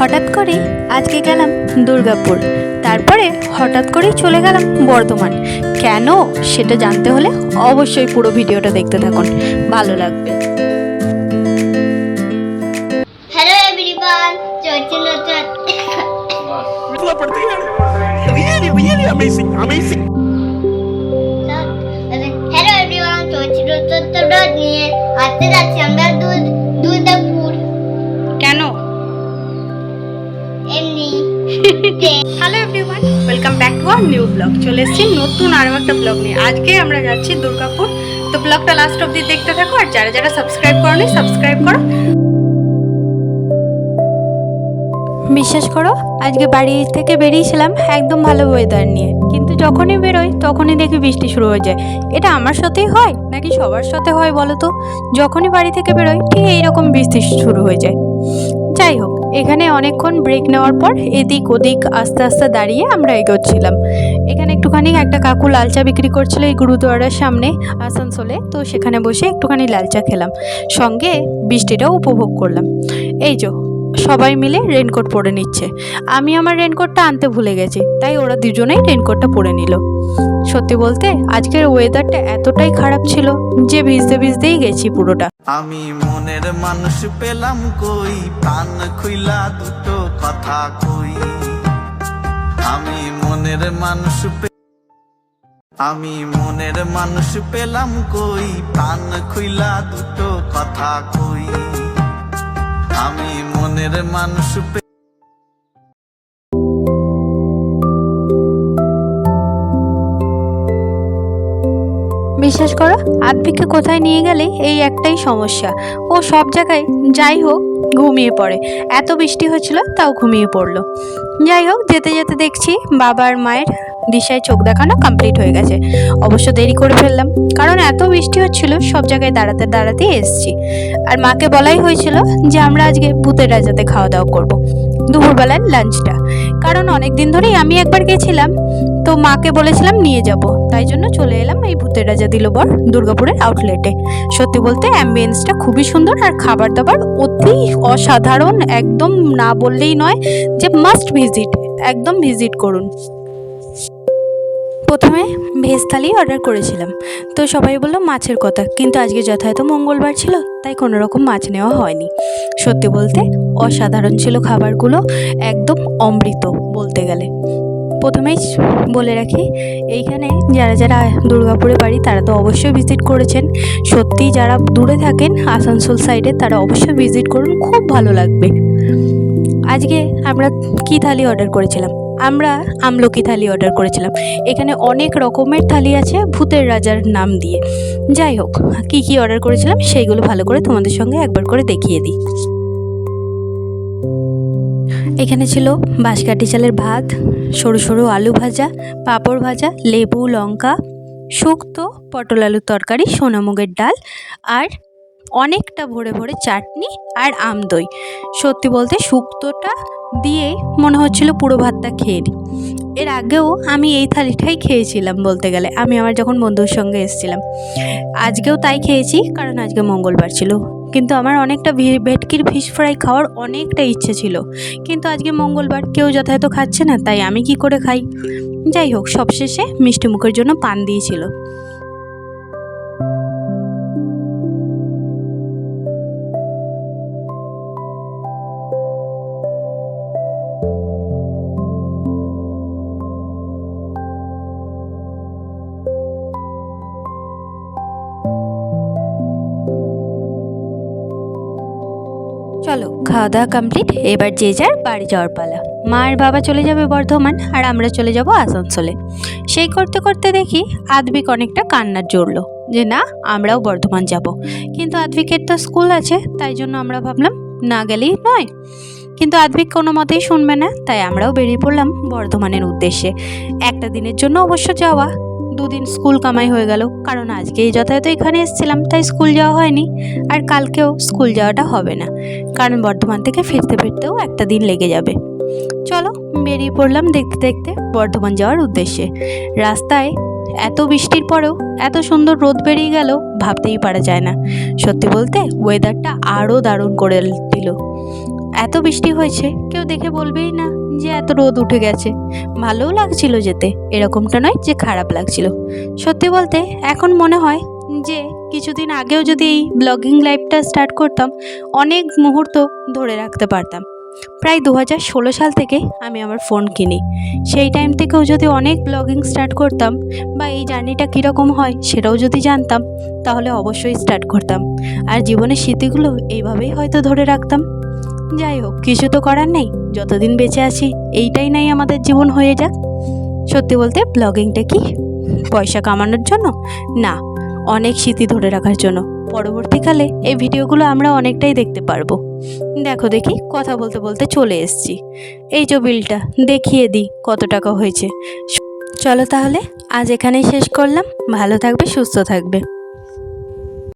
হঠাৎ করেই আজকে গেলাম দুর্গাপুর, তারপরে হঠাৎ করেই চলে গেলাম বর্ধমান। কেন সেটা জানতে হলে অবশ্যই পুরো ভিডিওটা দেখতে থাকুন, ভালো লাগবে। हेलो एवरीवन, हेलो एवरीवन, নিয়ে আসতে যাচ্ছি আমরা দুর্গাপুর। কেন? এমনি। Hello everyone, welcome back to our new blog. চলে এসেছি নতুন আরও একটা ব্লগ নিয়ে। আজকে আমরা যাচ্ছি দুর্গাপুর, তো ব্লগটা লাস্ট অবধি দেখতে থাকো। আর যারা যারা সাবস্ক্রাইব করোনি সাবস্ক্রাইব করো। বিশ্বাস করো, আজকে বাড়ি থেকে বেরিয়েছিলাম একদম ভালো ওয়েদার নিয়ে, কিন্তু যখনই বেরোই তখনই দেখি বৃষ্টি শুরু হয়ে যায়। এটা আমার সাথেই হয় নাকি সবার সাথে হয় বলো তো? যখনই বাড়ি থেকে বেরোই ঠিক এইরকম বৃষ্টি শুরু হয়ে যায়। যাই হোক, এখানে অনেকক্ষণ ব্রেক নেওয়ার পর এদিক ওদিক আস্তে আস্তে দাঁড়িয়ে আমরা এগোচ্ছিলাম। এখানে একটুখানি একটা কাকু লাল চা বিক্রি করছিল এই গুরুদুয়ারার সামনে আসানসোলে, তো সেখানে বসে একটুখানি লাল চা খেলাম, সঙ্গে বৃষ্টিটাও উপভোগ করলাম। এই যে সবাই মিলে রেনকোট পরে নিচ্ছে। আমি আমার রেনকোটটা আনতে ভুলে গেছি, তাই ওরা দুজনেই রেনকোটটা পরে নিল। সত্যি বলতে আজকের ওয়েদারটা এতটাই খারাপ ছিল যে ভিজতে ভিজতেই গেছি পুরোটা। আমি মনের মানুষ পেলাম কই, প্রাণ খুইলা দুটো কথা কই। আমি মনের মানুষ পেলাম কই, প্রাণ খুইলা দুটো কথা কই। আমি মনের মানুষ বিশ্বাস করো, আদ্বিককে কোথায় নিয়ে গেলে এই একটাই সমস্যা, ও সব জায়গায় যাই হোক ঘুমিয়ে পড়ে। এত বৃষ্টি হচ্ছিল তাও ঘুমিয়ে পড়লো। যাই হোক, যেতে যেতে দেখছি বাবা আর মায়ের দিশায় চোখ দেখানো কমপ্লিট হয়ে গেছে। অবশ্য দেরি করে ফেললাম, কারণ এত বৃষ্টি হচ্ছিল সব জায়গায় দাঁড়াতে দাঁড়াতেই এসছি। আর মাকে বলাই হয়েছিল যে আমরা আজকে ভূতের রাজাতে খাওয়া দাওয়া করবো দুপুরবেলার লাঞ্চটা, কারণ অনেক দিন ধরেই আমি একবার গেছিলাম, তো মাকে বলেছিলাম নিয়ে যাব, তাই জন্য চলে এলাম এই ভূতের রাজা দিলবর দুর্গাপুরের আউটলেটে। সত্যি বলতে অ্যাম্বিয়েন্সটা খুবই সুন্দর আর খাবার দাবার অতি অসাধারণ, একদম না বললেই নয় যে মাস্ট ভিজিট, একদম ভিজিট করুন। প্রথমে ভেজ থালি অর্ডার করেছিলাম, তো সবাই বললো মাছের কথা, কিন্তু আজকে যথাযথ মঙ্গলবার ছিল তাই কোনো রকম মাছ নেওয়া হয়নি। সত্যি বলতে অসাধারণ ছিল খাবারগুলো, একদম অমৃত বলতে গেলে। প্রথমেই বলে রাখি, এইখানে যারা যারা দুর্গাপুরে বাড়ি তারা তো অবশ্যই ভিজিট করেছেন। সত্যি যারা দূরে থাকেন আসানসোল সাইডে তারা অবশ্যই ভিজিট করুন, খুব ভালো লাগবে। আজকে আমরা কি থালি অর্ডার করেছিলাম? আমরা আমলকি থালি অর্ডার করেছিলাম। এখানে অনেক রকমের থালি আছে ভূতের রাজার নাম দিয়ে। যাই হোক, কি কি অর্ডার করেছিলাম সেইগুলো ভালো করে তোমাদের সঙ্গে একবার করে দেখিয়ে দিই। এখানে ছিল বাঁশকাঠি চালের ভাত, সরু সরু আলু ভাজা, পাঁপড় ভাজা, লেবু লঙ্কা, শুক্তো, পটল আলুর তরকারি, সোনামুগের ডাল, আর অনেকটা ভরে ভরে চাটনি আর আম দই। সত্যি বলতে শুক্তোটা দিয়েই মনে হচ্ছিল পুরো ভাতটা খেয়ে নিই। এর আগেও আমি এই থালিটাই খেয়েছিলাম বলতে গেলে, আমি আমার যখন বন্ধুর সঙ্গে এসেছিলাম। আজকেও তাই খেয়েছি, কারণ আজকে মঙ্গলবার ছিল। কিন্তু আমার অনেকটা ভেটকির ফিশ ফ্রাই খাওয়ার অনেকটা ইচ্ছে ছিল, কিন্তু আজকে মঙ্গলবার কেউ যথাযথ খাচ্ছে না, তাই আমি কি করে খাই। যাই হোক, সবশেষে মিষ্টি মুখের জন্য পান দিয়েছিল। চলো, খাওয়া দাওয়া কমপ্লিট, এবার যে যার বাড়ি যাওয়ার পালা। মা আর বাবা চলে যাবে বর্ধমান, আর আমরা চলে যাব আসানসোলে। সেই করতে করতে দেখি আদ্বিক অনেকটা কান্নার জড়লো যে না, আমরাও বর্ধমান যাব। কিন্তু আদ্বিকের তো স্কুল আছে, তাই জন্য আমরা ভাবলাম না গেলেই নয়। কিন্তু আদ্বিক কোনো মতেই শুনবে না, তাই আমরাও বেরিয়ে পড়লাম বর্ধমানের উদ্দেশ্যে। একটা দিনের জন্য অবশ্য যাওয়া, দুদিন স্কুল কামাই হয়ে গেল, কারণ আজকেই যথাযথ এখানে এসেছিলাম তাই স্কুল যাওয়া হয়নি, আর কালকেও স্কুল যাওয়াটা হবে না, কারণ বর্ধমান থেকে ফিরতে ফিরতেও একটা দিন লেগে যাবে। চলো বেরিয়ে পড়লাম দেখতে দেখতে বর্ধমান যাওয়ার উদ্দেশ্যে। রাস্তায় এত বৃষ্টির পরেও এত সুন্দর রোদ বেরিয়ে গেল ভাবতেই পারা যায় না। সত্যি বলতে ওয়েদারটা আরও দারুণ করে দিল। এত বৃষ্টি হয়েছে, কেউ দেখে বলবেই না যে এত রোদ উঠে গেছে। ভালোও লাগছিল যেতে, এরকমটা নয় যে খারাপ লাগছিল। সত্যি বলতে এখন মনে হয় যে কিছুদিন আগেও যদি এই ব্লগিং লাইফটা স্টার্ট করতাম, অনেক মুহূর্ত ধরে রাখতে পারতাম। প্রায় 2016 সাল থেকে আমি আমার ফোন কিনি। সেই টাইম থেকেও যদি অনেক ব্লগিং স্টার্ট করতাম বা এই জার্নিটা কীরকম হয় সেটাও যদি জানতাম, তাহলে অবশ্যই স্টার্ট করতাম। আর জীবনের স্মৃতিগুলো এইভাবেই হয়তো ধরে রাখতাম। যাই হোক, কিছু তো করার নেই, যতদিন বেঁচে আছি এইটাই নাই আমাদের জীবন হয়ে যাক। সত্যি বলতে ব্লগিংটা কি পয়সা কামানোর জন্য না, অনেক স্মৃতি ধরে রাখার জন্য। পরবর্তীকালে এই ভিডিওগুলো আমরা অনেকটাই দেখতে পারবো। দেখো দেখি, কথা বলতে বলতে চলে এসেছি। এই যে বিলটা দেখিয়ে দিই কত টাকা হয়েছে। চলো তাহলে আজ এখানেই শেষ করলাম। ভালো থাকবে, সুস্থ থাকবে।